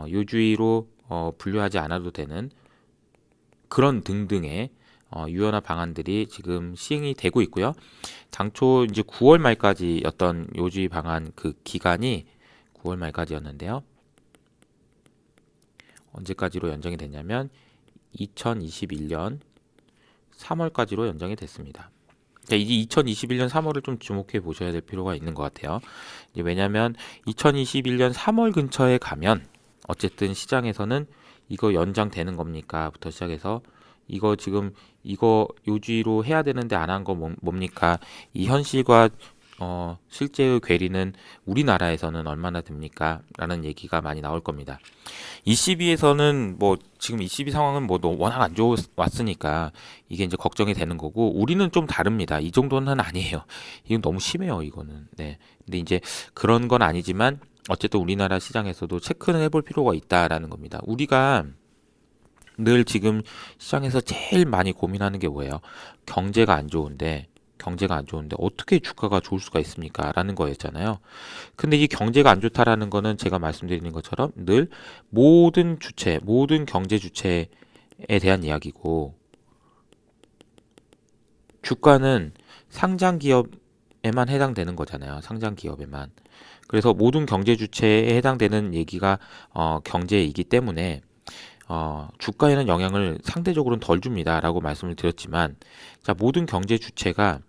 요주의로 분류하지 않아도 되는 그런 등등의 유연화 방안들이 지금 시행이 되고 있고요. 당초 이제 9월 말까지였던 요주의 방안 그 기간이 9월 말까지였는데요. 언제까지로 연장이 됐냐면 2021년 3월까지로 연장이 됐습니다. 이 2021년 3월을 좀 주목해 보셔야 될 필요가 있는 것 같아요. 왜냐하면 2021년 3월 근처에 가면 어쨌든 시장에서는 이거 연장되는 겁니까?부터 시작해서 이거 지금 이거 요지로 해야 되는데 안 한 거 뭡니까? 이 현실과 실제의 괴리는 우리나라에서는 얼마나 됩니까? 라는 얘기가 많이 나올 겁니다. ECB에서는 뭐 지금 ECB 상황은 뭐 워낙 안 좋았으니까 이게 이제 걱정이 되는 거고, 우리는 좀 다릅니다. 이 정도는 아니에요. 이건 너무 심해요, 이거는. 네. 근데 이제 그런 건 아니지만 어쨌든 우리나라 시장에서도 체크는 해볼 필요가 있다라는 겁니다. 우리가 늘 지금 시장에서 제일 많이 고민하는 게 뭐예요? 경제가 안 좋은데 어떻게 주가가 좋을 수가 있습니까? 라는 거였잖아요. 근데 이 경제가 안 좋다라는 거는 제가 말씀드리는 것처럼 늘 모든 주체, 모든 경제 주체에 대한 이야기고, 주가는 상장 기업에만 해당되는 거잖아요. 상장 기업에만. 그래서 모든 경제 주체에 해당되는 얘기가 경제이기 때문에 주가에는 영향을 상대적으로는 덜 줍니다라고 말씀을 드렸지만, 자, 모든 경제 주체가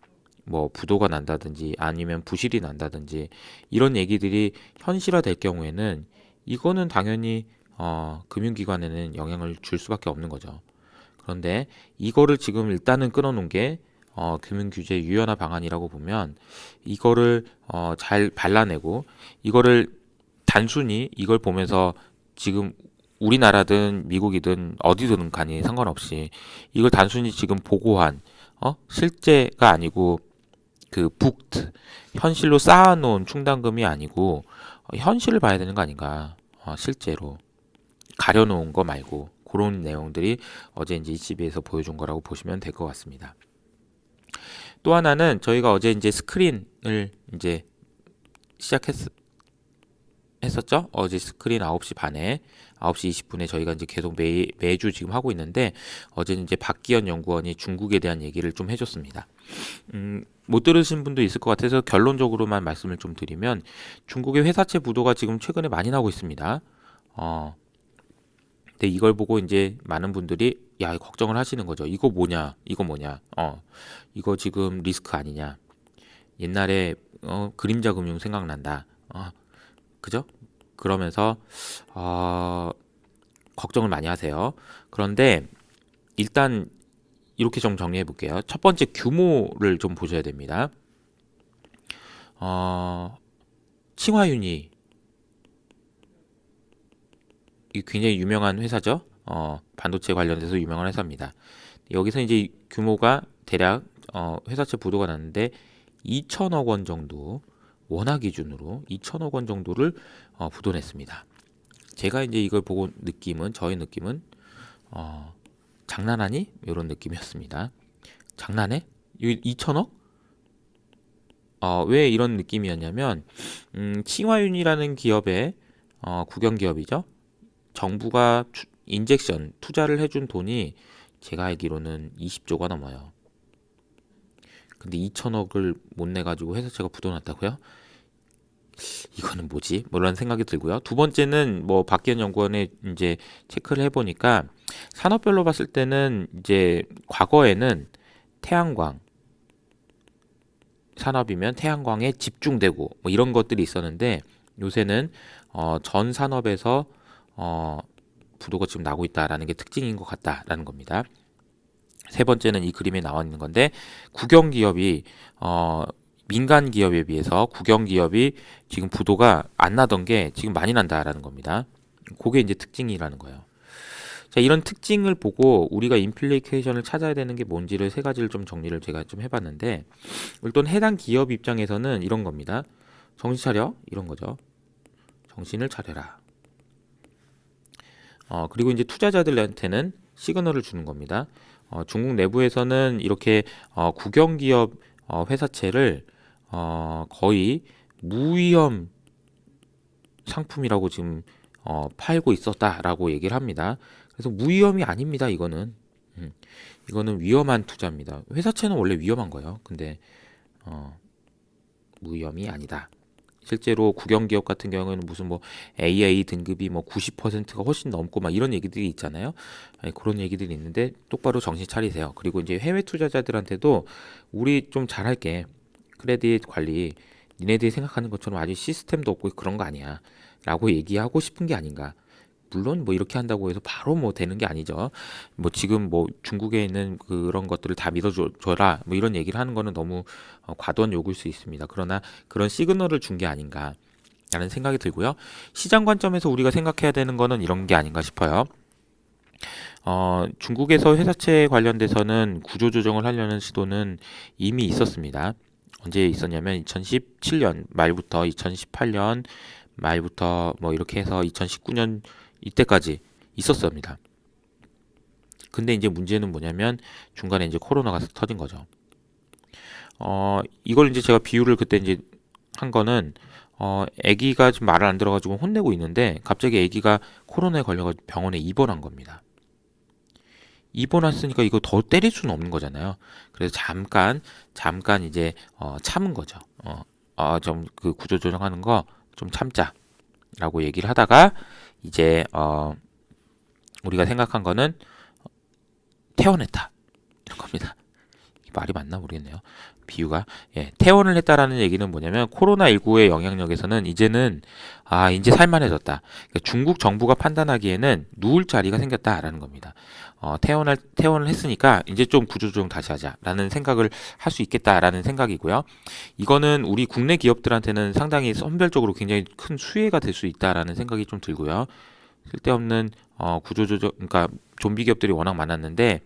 뭐 부도가 난다든지 아니면 부실이 난다든지 이런 얘기들이 현실화될 경우에는 이거는 당연히 금융기관에는 영향을 줄 수밖에 없는 거죠. 그런데 이거를 지금 일단은 끊어놓은 게 금융규제 유연화 방안이라고 보면, 이거를 잘 발라내고, 이거를 단순히 이걸 보면서 지금 우리나라든 미국이든 어디든 간에 상관없이 이걸 단순히 지금 보고한 실제가 아니고 그 북트 현실로 쌓아놓은 충당금이 아니고 현실을 봐야 되는 거 아닌가. 실제로 가려놓은 거 말고 그런 내용들이 어제 이제 ECB에서 보여준 거라고 보시면 될 것 같습니다. 또 하나는 저희가 어제 이제 스크린을 이제 했었죠. 어제 스크린 9시 반에 9시 20분에 저희가 이제 계속 매주 지금 하고 있는데, 어제는 이제 박기현 연구원이 중국에 대한 얘기를 좀 해줬습니다. 못 들으신 분도 있을 것 같아서 결론적으로만 말씀을 좀 드리면, 중국의 회사채 부도가 지금 최근에 많이 나오고 있습니다. 근데 이걸 보고 이제 많은 분들이 걱정을 하시는 거죠. 이거 뭐냐, 이거 지금 리스크 아니냐. 옛날에 그림자 금융 생각난다. 그죠? 그러면서 걱정을 많이 하세요. 그런데 일단 이렇게 좀 정리해 볼게요. 첫 번째, 규모를 좀 보셔야 됩니다. 칭화윤이 굉장히 유명한 회사죠. 반도체 관련돼서 유명한 회사입니다. 여기서 이제 규모가 대략 회사채 부도가 났는데 2천억 원 정도, 원화 기준으로 2천억 원 정도를 부도냈습니다. 제가 이제 이걸 보고 저의 느낌은 장난하니? 이런 느낌이었습니다. 장난해? 2천억? 왜 이런 느낌이었냐면, 칭화윤이라는 기업의 국영 기업이죠. 정부가 인젝션 투자를 해준 돈이 제가 알기로는 20조가 넘어요. 근데 2천억을 못 내가지고 회사채가 부도났다고요? 이거는 뭐지? 뭐 이런 생각이 들고요. 두 번째는 뭐 박기현 연구원에 이제 체크를 해보니까, 산업별로 봤을 때는 이제 과거에는 태양광 산업이면 태양광에 집중되고 뭐 이런 것들이 있었는데, 요새는 전 산업에서 부도가 지금 나고 있다라는 게 특징인 것 같다라는 겁니다. 세 번째는 이 그림에 나와 있는 건데, 국영 기업이 민간 기업에 비해서 국영 기업이 지금 부도가 안 나던 게 지금 많이 난다라는 겁니다. 그게 이제 특징이라는 거예요. 자, 이런 특징을 보고 우리가 임플리케이션을 찾아야 되는 게 뭔지를 세 가지를 좀 정리를 제가 좀 해봤는데, 일단 해당 기업 입장에서는 이런 겁니다. 정신 차려, 이런 거죠. 정신을 차려라. 그리고 이제 투자자들한테는 시그널을 주는 겁니다. 중국 내부에서는 이렇게 국영 기업 회사채를 거의 무위험 상품이라고 지금 팔고 있었다라고 얘기를 합니다. 그래서 무위험이 아닙니다. 이거는 위험한 투자입니다. 회사채는 원래 위험한 거예요. 근데 무위험이 아니다. 실제로 국영 기업 같은 경우에는 무슨 뭐 AA 등급이 뭐 90%가 훨씬 넘고 막 이런 얘기들이 있잖아요. 그런 얘기들이 있는데 똑바로 정신 차리세요. 그리고 이제 해외 투자자들한테도 우리 좀 잘할게. 크레딧 관리 니네들이 생각하는 것처럼 아직 시스템도 없고 그런 거 아니야 라고 얘기하고 싶은 게 아닌가. 물론 뭐 이렇게 한다고 해서 바로 뭐 되는 게 아니죠. 뭐 지금 뭐 중국에 있는 그런 것들을 다 믿어줘라 뭐 이런 얘기를 하는 거는 너무 과도한 요구일 수 있습니다. 그러나 그런 시그널을 준 게 아닌가 라는 생각이 들고요. 시장 관점에서 우리가 생각해야 되는 거는 이런 게 아닌가 싶어요. 중국에서 회사채 관련돼서는 구조조정을 하려는 시도는 이미 있었습니다. 언제 있었냐면 2017년 말부터 2018년 말부터 뭐 이렇게 해서 2019년 이때까지 있었습니다. 근데 이제 문제는 뭐냐면 중간에 이제 코로나가 터진 거죠. 이걸 이제 제가 비유를 그때 이제 한 거는 아기가 지금 말을 안 들어가지고 혼내고 있는데 갑자기 아기가 코로나에 걸려가지고 병원에 입원한 겁니다. 입원했으니까 이거 더 때릴 수는 없는 거잖아요. 그래서 잠깐 이제 참은 거죠. 좀 그 구조조정하는 거 좀 참자라고 얘기를 하다가 이제 우리가 생각한 거는 퇴원했다 이런 겁니다. 말이 맞나 모르겠네요. 비유가. 퇴원을 했다라는 얘기는 뭐냐면 코로나19의 영향력에서는 이제는 이제 살만해졌다. 그러니까 중국 정부가 판단하기에는 누울 자리가 생겼다라는 겁니다. 퇴원을 했으니까 이제 좀 구조조정 다시 하자라는 생각을 할 수 있겠다라는 생각이고요. 이거는 우리 국내 기업들한테는 상당히 선별적으로 굉장히 큰 수혜가 될 수 있다라는 생각이 좀 들고요. 쓸데없는 구조조정, 그러니까 좀비 기업들이 워낙 많았는데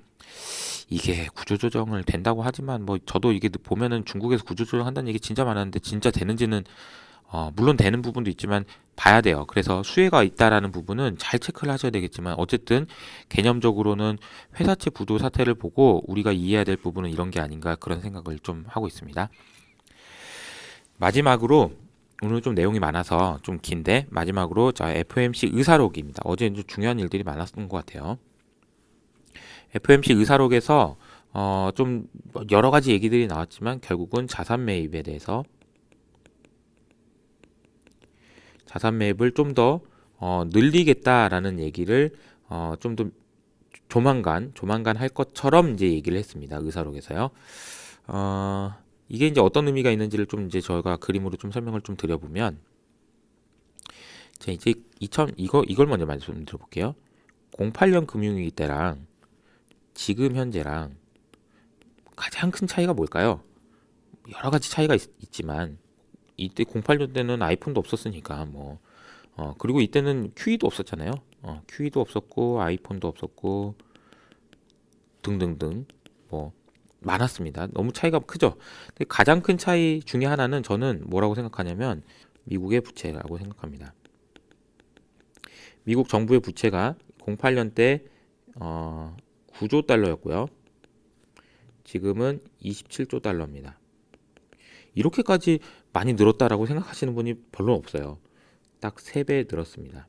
이게 구조조정을 된다고 하지만 뭐 저도 이게 보면은 중국에서 구조조정 한다는 얘기 진짜 많았는데 진짜 되는지는 물론 되는 부분도 있지만 봐야 돼요. 그래서 수혜가 있다라는 부분은 잘 체크를 하셔야 되겠지만 어쨌든 개념적으로는 회사채 부도 사태를 보고 우리가 이해해야 될 부분은 이런 게 아닌가 그런 생각을 좀 하고 있습니다. 마지막으로 오늘 좀 내용이 많아서 좀 긴데 마지막으로 자 FOMC 의사록입니다. 어제 좀 중요한 일들이 많았던 것 같아요. FOMC 의사록에서 좀 여러 가지 얘기들이 나왔지만 결국은 자산 매입에 대해서 자산 매입을 좀 더 늘리겠다라는 얘기를 좀 더 조만간 할 것처럼 이제 얘기를 했습니다. 의사록에서요. 이게 이제 어떤 의미가 있는지를 좀 이제 저희가 그림으로 좀 설명을 좀 드려보면 자 이제 이걸 먼저 말씀드려볼게요. 08년 금융위기 때랑 지금 현재랑 가장 큰 차이가 뭘까요? 여러 가지 차이가 있지만 이때 08년 때는 아이폰도 없었으니까 뭐 그리고 이때는 QE도 없었잖아요. QE도 없었고 아이폰도 없었고 등등등 뭐 많았습니다. 너무 차이가 크죠. 근데 가장 큰 차이 중에 하나는 저는 뭐라고 생각하냐면 미국의 부채라고 생각합니다. 미국 정부의 부채가 08년 때 9조 달러였고요. 지금은 27조 달러입니다. 이렇게까지 많이 늘었다라고 생각하시는 분이 별로 없어요. 딱 3배 늘었습니다.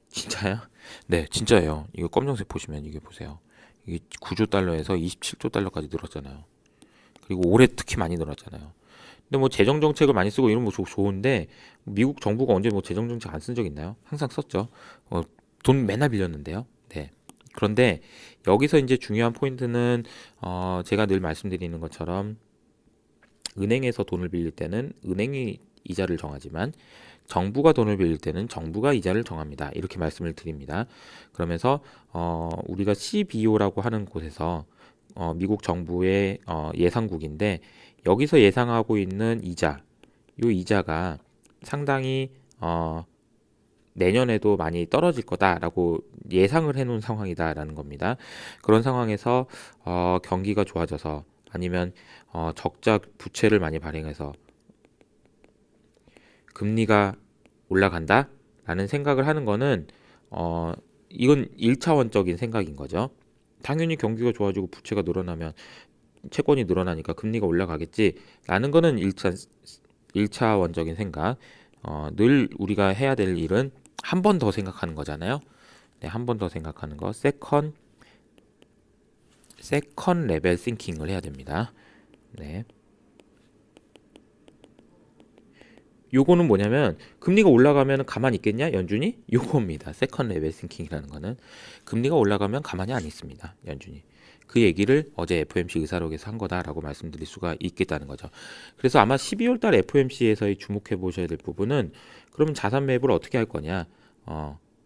진짜요? 네, 진짜예요. 이거 검정색 보시면 이게 보세요. 이게 9조 달러에서 27조 달러까지 늘었잖아요. 그리고 올해 특히 많이 늘었잖아요. 근데 뭐 재정 정책을 많이 쓰고 이런 거 좋은데 미국 정부가 언제 뭐 재정 정책 안 쓴 적 있나요? 항상 썼죠. 돈 맨날 빌렸는데요. 네. 그런데 여기서 이제 중요한 포인트는 제가 늘 말씀드리는 것처럼 은행에서 돈을 빌릴 때는 은행이 이자를 정하지만 정부가 돈을 빌릴 때는 정부가 이자를 정합니다. 이렇게 말씀을 드립니다. 그러면서 우리가 CBO라고 하는 곳에서 미국 정부의 예상국인데 여기서 예상하고 있는 이 이자가 상당히 내년에도 많이 떨어질 거다라고 예상을 해놓은 상황이다라는 겁니다. 그런 상황에서 경기가 좋아져서 아니면 적자 부채를 많이 발행해서 금리가 올라간다라는 생각을 하는 거는 이건 1차원적인 생각인 거죠. 당연히 경기가 좋아지고 부채가 늘어나면 채권이 늘어나니까 금리가 올라가겠지라는 거는 1차원적인 생각. 늘 우리가 해야 될 일은 한 번 더 생각하는 거잖아요. 네, 한 번 더 생각하는 거. 세컨 레벨 싱킹을 해야 됩니다. 네. 요거는 뭐냐면 금리가 올라가면 가만히 있겠냐 연준이? 요겁니다. 세컨 레벨 싱킹이라는 거는 금리가 올라가면 가만히 안 있습니다. 연준이. 그 얘기를 어제 FOMC 의사록에서 한 거다라고 말씀드릴 수가 있겠다는 거죠. 그래서 아마 12월 달 FOMC에서 주목해 보셔야 될 부분은 그러면 자산 매입을 어떻게 할 거냐?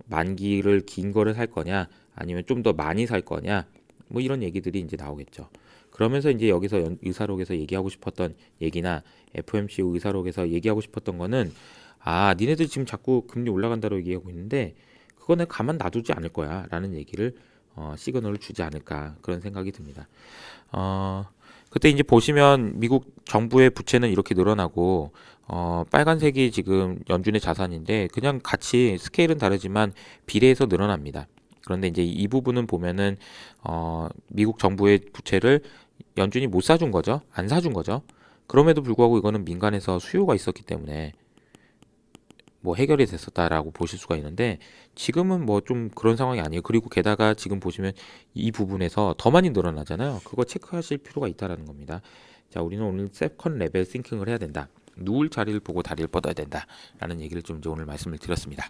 만기를 긴 거를 살 거냐? 아니면 좀 더 많이 살 거냐? 뭐 이런 얘기들이 이제 나오겠죠. 그러면서 이제 여기서 의사록에서 얘기하고 싶었던 얘기나 FOMC 의사록에서 얘기하고 싶었던 거는 니네들 지금 자꾸 금리 올라간다고 얘기하고 있는데 그거는 가만 놔두지 않을 거야 라는 얘기를 시그널을 주지 않을까 그런 생각이 듭니다. 그때 이제 보시면 미국 정부의 부채는 이렇게 늘어나고 빨간색이 지금 연준의 자산인데 그냥 같이 스케일은 다르지만 비례해서 늘어납니다. 그런데 이제 이 부분은 보면은 미국 정부의 부채를 연준이 못 사준 거죠. 안 사준 거죠. 그럼에도 불구하고 이거는 민간에서 수요가 있었기 때문에 뭐 해결이 됐었다라고 보실 수가 있는데 지금은 뭐 좀 그런 상황이 아니에요. 그리고 게다가 지금 보시면 이 부분에서 더 많이 늘어나잖아요. 그거 체크하실 필요가 있다라는 겁니다. 자, 우리는 오늘 세컨 레벨 싱킹을 해야 된다. 누울 자리를 보고 다리를 뻗어야 된다라는 얘기를 좀 이제 오늘 말씀을 드렸습니다.